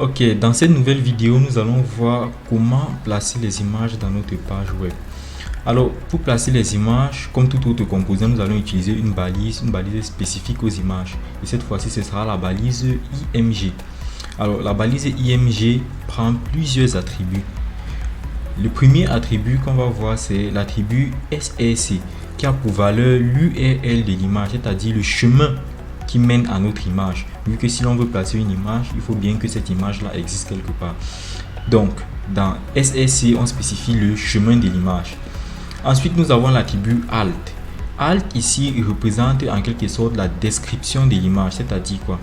Ok, dans cette nouvelle vidéo, nous allons voir comment placer les images dans notre page web. Alors, pour placer les images, comme tout autre composant, nous allons utiliser une balise spécifique aux images. Et cette fois-ci, ce sera la balise IMG. Alors, la balise IMG prend plusieurs attributs. Le premier attribut qu'on va voir, c'est l'attribut SRC, qui a pour valeur l'URL de l'image, c'est-à-dire le chemin qui mène à notre image. Vu que si l'on veut placer une image, il faut bien que cette image-là existe quelque part. Donc, dans SRC, on spécifie le chemin de l'image. Ensuite, nous avons l'attribut Alt. Alt ici représente en quelque sorte la description de l'image, c'est-à-dire quoi?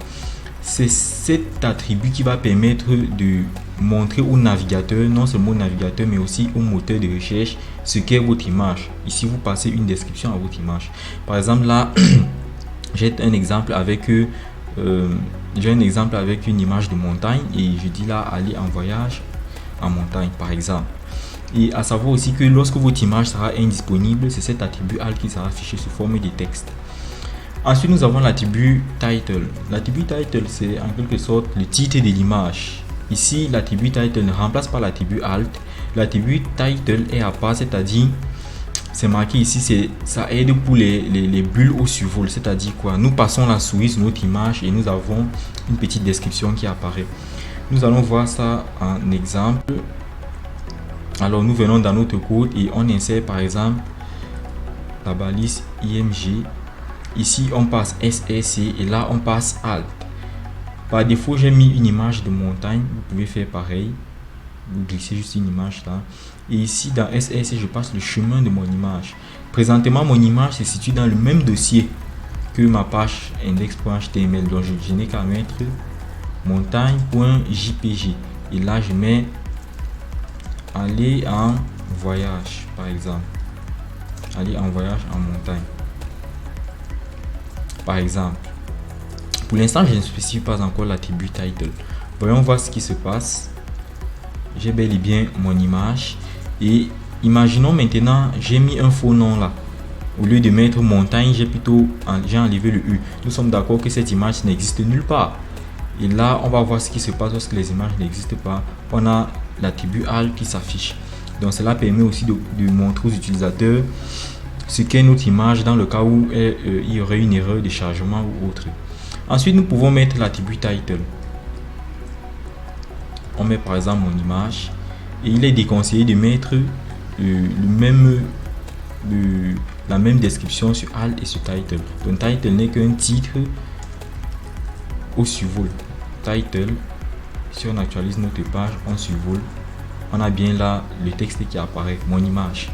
C'est cet attribut qui va permettre de montrer au navigateur, non seulement au navigateur, mais aussi au moteur de recherche, ce qu'est votre image. Ici, vous passez une description à votre image. Par exemple, là, j'ai un exemple avec une image de montagne et je dis là aller en voyage en montagne par exemple. Et à savoir aussi que lorsque votre image sera indisponible, c'est cet attribut alt qui sera affiché sous forme de texte. Ensuite, nous avons l'attribut title. L'attribut title, c'est en quelque sorte le titre de l'image. Ici, l'attribut title ne remplace pas l'attribut alt. L'attribut title est à part, c'est-à-dire c'est marqué ici, ça aide pour les bulles au survol, c'est-à-dire quoi? Nous passons la souris sur notre image et nous avons une petite description qui apparaît. Nous allons voir ça en exemple. Alors nous venons dans notre code et on insère par exemple la balise IMG. Ici on passe SRC et là on passe Alt. Par défaut j'ai mis une image de montagne, vous pouvez faire pareil. Vous glissez juste une image là. Et ici dans SRC, je passe le chemin de mon image. Présentement, mon image se situe dans le même dossier que ma page index.html. Donc je n'ai qu'à mettre montagne.jpg. Et là, je mets aller en voyage, par exemple. Aller en voyage en montagne. Par exemple. Pour l'instant, je ne spécifie pas encore l'attribut title. Voyons voir ce qui se passe. J'ai bel et bien mon image et imaginons maintenant j'ai mis un faux nom là. Au lieu de mettre montagne, j'ai enlevé le U. Nous sommes d'accord que cette image n'existe nulle part. Et là, on va voir ce qui se passe lorsque les images n'existent pas. On a l'attribut alt qui s'affiche. Donc cela permet aussi de montrer aux utilisateurs ce qu'est notre image dans le cas où il y aurait une erreur de chargement ou autre. Ensuite, nous pouvons mettre l'attribut title. On met par exemple mon image et il est déconseillé de mettre la même description sur alt et sur title. Donc title n'est qu'un titre au survol. Title, si on actualise notre page, on survole, on a bien là le texte qui apparaît, mon image.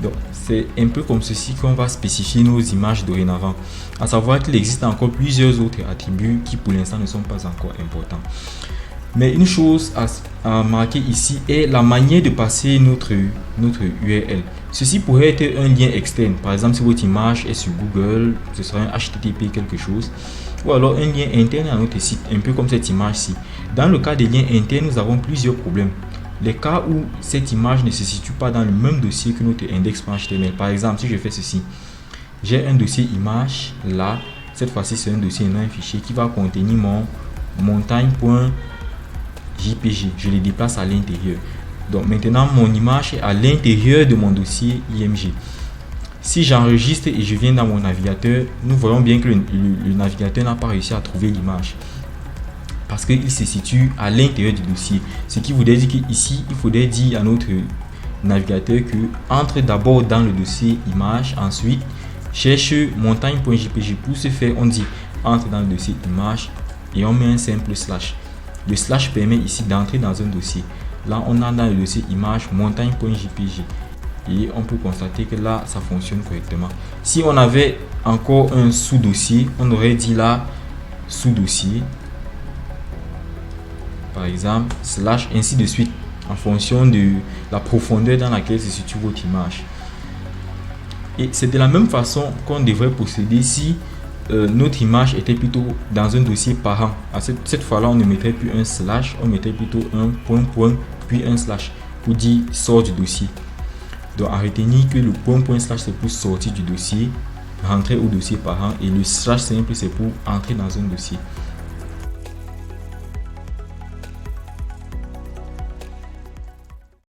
Donc c'est un peu comme ceci qu'on va spécifier nos images dorénavant. À savoir qu'il existe encore plusieurs autres attributs qui pour l'instant ne sont pas encore importants. Mais une chose à marquer ici est la manière de passer notre URL. Ceci pourrait être un lien externe. Par exemple, si votre image est sur Google, ce sera un HTTP quelque chose. Ou alors un lien interne à notre site, un peu comme cette image-ci. Dans le cas des liens internes, nous avons plusieurs problèmes. Les cas où cette image ne se situe pas dans le même dossier que notre index.html. Par exemple, si je fais ceci, j'ai un dossier image là. Cette fois-ci, c'est un dossier, non un fichier qui va contenir mon montagne.jpg. Je le déplace à l'intérieur. Donc maintenant mon image est à l'intérieur de mon dossier IMG. Si j'enregistre et je viens dans mon navigateur, nous voyons bien que le navigateur n'a pas réussi à trouver l'image parce qu'il se situe à l'intérieur du dossier. Ce qui voudrait dire qu'ici il faudrait dire à notre navigateur que entre d'abord dans le dossier image, ensuite cherche montagne.jpg. Pour ce faire, on dit entre dans le dossier image et on met un simple slash. Le slash permet ici d'entrer dans un dossier. Là, on a dans le dossier image montagne.jpg et on peut constater que là, ça fonctionne correctement. Si on avait encore un sous-dossier, on aurait dit là sous-dossier, par exemple, slash, ainsi de suite, en fonction de la profondeur dans laquelle se situe votre image. Et c'est de la même façon qu'on devrait procéder si notre image était plutôt dans un dossier parent. Cette fois-là, on ne mettrait plus un slash, on mettrait plutôt un point, puis un slash pour dire sort du dossier. Donc, à retenir que le point slash c'est pour sortir du dossier, rentrer au dossier parent, et le slash simple c'est pour entrer dans un dossier.